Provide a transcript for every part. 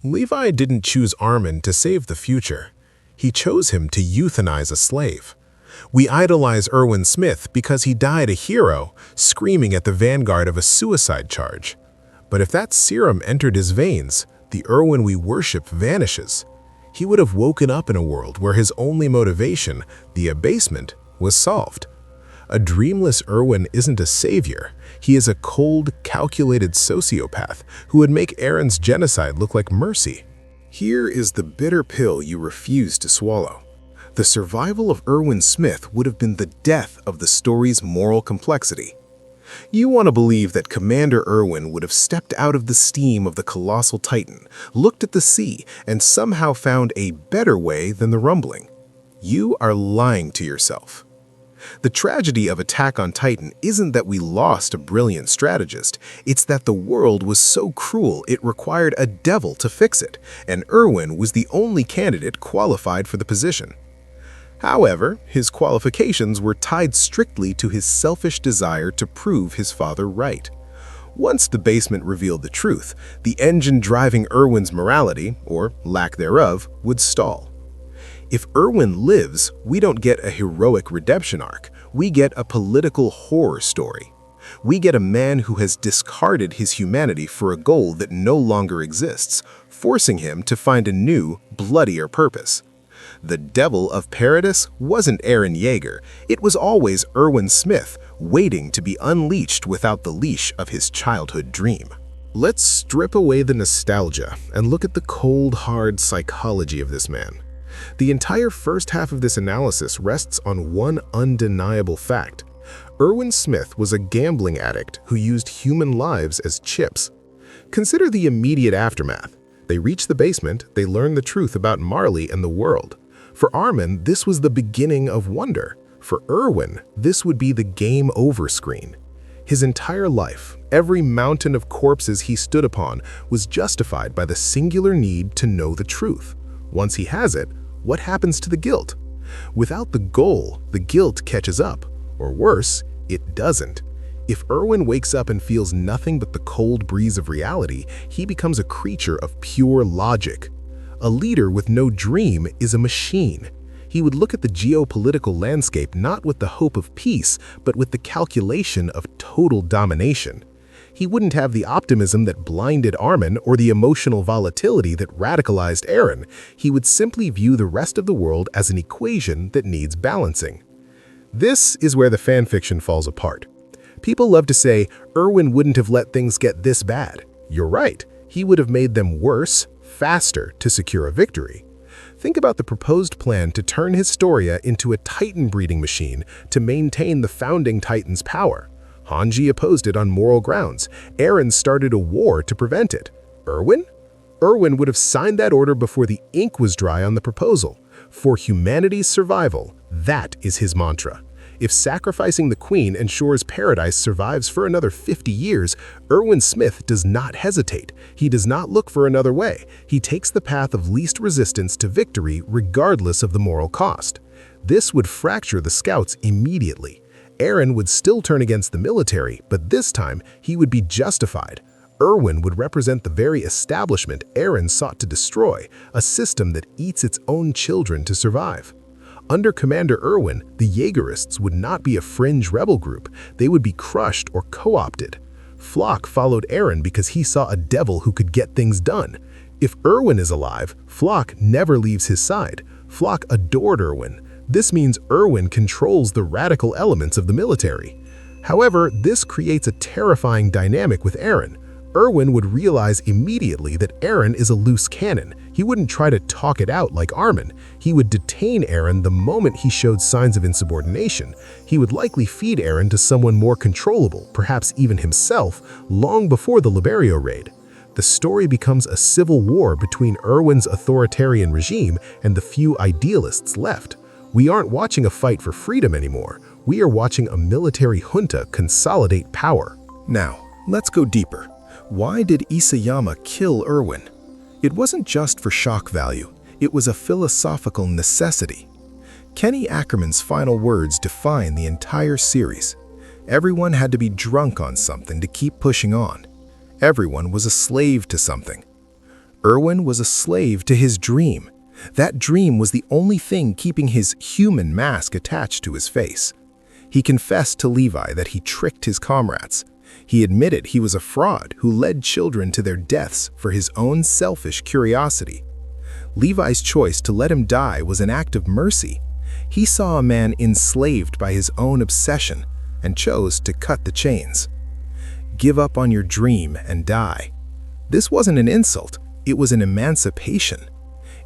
Levi didn't choose Armin to save the future. He chose him to euthanize a slave. We idolize Erwin Smith because he died a hero, screaming at the vanguard of a suicide charge. But if that serum entered his veins, the Erwin we worship vanishes. He would have woken up in a world where his only motivation, the abasement, was solved. A dreamless Erwin isn't a savior. He is a cold, calculated sociopath who would make Eren's genocide look like mercy. Here is the bitter pill you refuse to swallow. The survival of Erwin Smith would have been the death of the story's moral complexity. You want to believe that Commander Erwin would have stepped out of the steam of the colossal titan, looked at the sea, and somehow found a better way than the rumbling. You are lying to yourself. The tragedy of Attack on Titan isn't that we lost a brilliant strategist, it's that the world was so cruel it required a devil to fix it, and Erwin was the only candidate qualified for the position. However, his qualifications were tied strictly to his selfish desire to prove his father right. Once the basement revealed the truth, the engine driving Erwin's morality, or lack thereof, would stall. If Erwin lives, we don't get a heroic redemption arc, we get a political horror story. We get a man who has discarded his humanity for a goal that no longer exists, forcing him to find a new, bloodier purpose. The devil of Paradis wasn't Eren Yeager, it was always Erwin Smith, waiting to be unleashed without the leash of his childhood dream. Let's strip away the nostalgia and look at the cold, hard psychology of this man. The entire first half of this analysis rests on one undeniable fact. Erwin Smith was a gambling addict who used human lives as chips. Consider the immediate aftermath. They reach the basement, they learn the truth about Marley and the world. For Armin, this was the beginning of wonder. For Erwin, this would be the game over screen. His entire life, every mountain of corpses he stood upon, was justified by the singular need to know the truth. Once he has it, what happens to the guilt? Without the goal, the guilt catches up. Or worse, it doesn't. If Erwin wakes up and feels nothing but the cold breeze of reality, he becomes a creature of pure logic. A leader with no dream is a machine. He would look at the geopolitical landscape not with the hope of peace, but with the calculation of total domination. He wouldn't have the optimism that blinded Armin or the emotional volatility that radicalized Eren. He would simply view the rest of the world as an equation that needs balancing. This is where the fanfiction falls apart. People love to say, Erwin wouldn't have let things get this bad. You're right, he would have made them worse, faster to secure a victory. Think about the proposed plan to turn Historia into a Titan breeding machine to maintain the founding Titan's power. Hanji opposed it on moral grounds. Eren started a war to prevent it. Erwin? Erwin would have signed that order before the ink was dry on the proposal. For humanity's survival, that is his mantra. If sacrificing the Queen ensures Paradis survives for another 50 years, Erwin Smith does not hesitate. He does not look for another way. He takes the path of least resistance to victory regardless of the moral cost. This would fracture the scouts immediately. Eren would still turn against the military, but this time he would be justified. Erwin would represent the very establishment Eren sought to destroy, a system that eats its own children to survive. Under Commander Erwin, the Yeagerists would not be a fringe rebel group, they would be crushed or co-opted. Flock followed Eren because he saw a devil who could get things done. If Erwin is alive, Flock never leaves his side. Flock adored Erwin. This means Erwin controls the radical elements of the military. However, this creates a terrifying dynamic with Eren. Erwin would realize immediately that Eren is a loose cannon. He wouldn't try to talk it out like Armin. He would detain Eren the moment he showed signs of insubordination. He would likely feed Eren to someone more controllable, perhaps even himself, long before the Liberio raid. The story becomes a civil war between Erwin's authoritarian regime and the few idealists left. We aren't watching a fight for freedom anymore. We are watching a military junta consolidate power. Now, let's go deeper. Why did Isayama kill Erwin? It wasn't just for shock value, it was a philosophical necessity. Kenny Ackerman's final words define the entire series. Everyone had to be drunk on something to keep pushing on. Everyone was a slave to something. Erwin was a slave to his dream. That dream was the only thing keeping his human mask attached to his face. He confessed to Levi that he tricked his comrades. He admitted he was a fraud who led children to their deaths for his own selfish curiosity. Levi's choice to let him die was an act of mercy. He saw a man enslaved by his own obsession and chose to cut the chains. Give up on your dream and die. This wasn't an insult, it was an emancipation.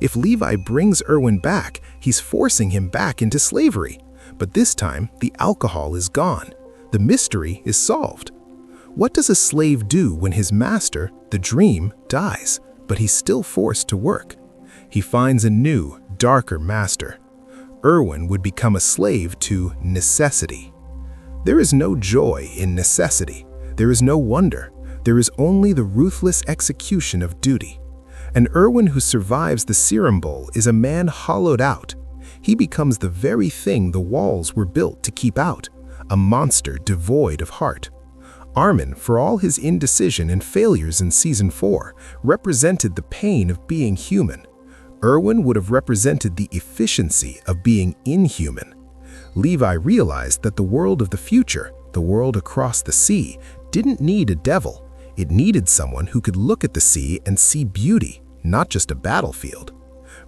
If Levi brings Erwin back, he's forcing him back into slavery. But this time, the alcohol is gone. The mystery is solved. What does a slave do when his master, the dream, dies, but he's still forced to work? He finds a new, darker master. Erwin would become a slave to necessity. There is no joy in necessity. There is no wonder. There is only the ruthless execution of duty. An Erwin who survives the Serum Bowl is a man hollowed out. He becomes the very thing the walls were built to keep out, a monster devoid of heart. Armin, for all his indecision and failures in Season 4, represented the pain of being human. Erwin would have represented the efficiency of being inhuman. Levi realized that the world of the future, the world across the sea, didn't need a devil. It needed someone who could look at the sea and see beauty, not just a battlefield.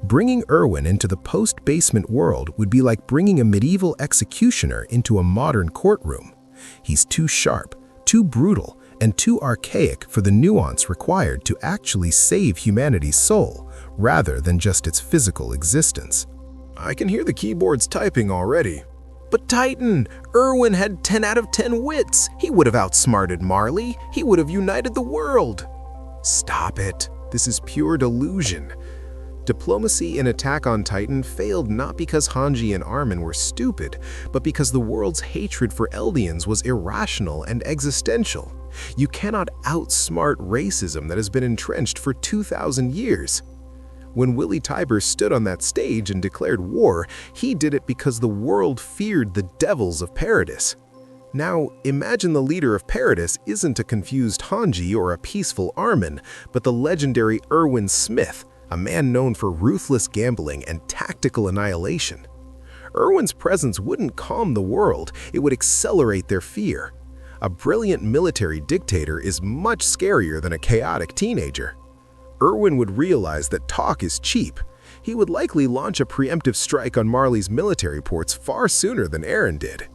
Bringing Erwin into the post-basement world would be like bringing a medieval executioner into a modern courtroom. He's too sharp, too brutal, and too archaic for the nuance required to actually save humanity's soul, rather than just its physical existence. I can hear the keyboards typing already. But Titan, Erwin had 10 out of 10 wits. He would have outsmarted Marley. He would have united the world. Stop it. This is pure delusion. Diplomacy in Attack on Titan failed not because Hanji and Armin were stupid, but because the world's hatred for Eldians was irrational and existential. You cannot outsmart racism that has been entrenched for 2,000 years. When Willie Tybur stood on that stage and declared war, he did it because the world feared the devils of Paradis. Now, imagine the leader of Paradis isn't a confused Hanji or a peaceful Armin, but the legendary Erwin Smith, a man known for ruthless gambling and tactical annihilation. Erwin's presence wouldn't calm the world, it would accelerate their fear. A brilliant military dictator is much scarier than a chaotic teenager. Erwin would realize that talk is cheap. He would likely launch a preemptive strike on Marley's military ports far sooner than Eren did.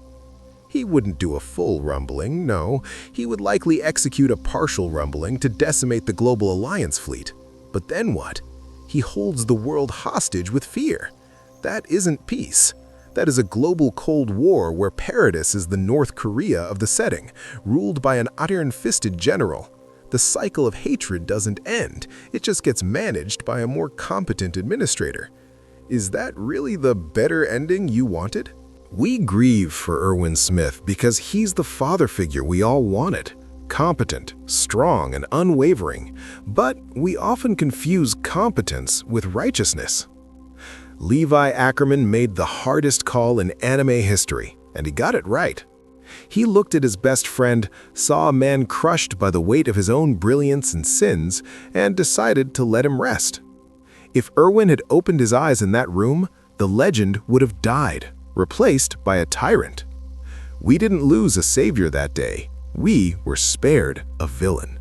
He wouldn't do a full rumbling, no. He would likely execute a partial rumbling to decimate the Global Alliance fleet. But then what? He holds the world hostage with fear. That isn't peace. That is a global Cold War where Paradis is the North Korea of the setting, ruled by an iron-fisted general. The cycle of hatred doesn't end, it just gets managed by a more competent administrator. Is that really the better ending you wanted? We grieve for Erwin Smith because he's the father figure we all wanted. Competent, strong, and unwavering. But we often confuse competence with righteousness. Levi Ackerman made the hardest call in anime history, and he got it right. He looked at his best friend, saw a man crushed by the weight of his own brilliance and sins, and decided to let him rest. If Erwin had opened his eyes in that room, the legend would have died, replaced by a tyrant. We didn't lose a savior that day. We were spared a villain.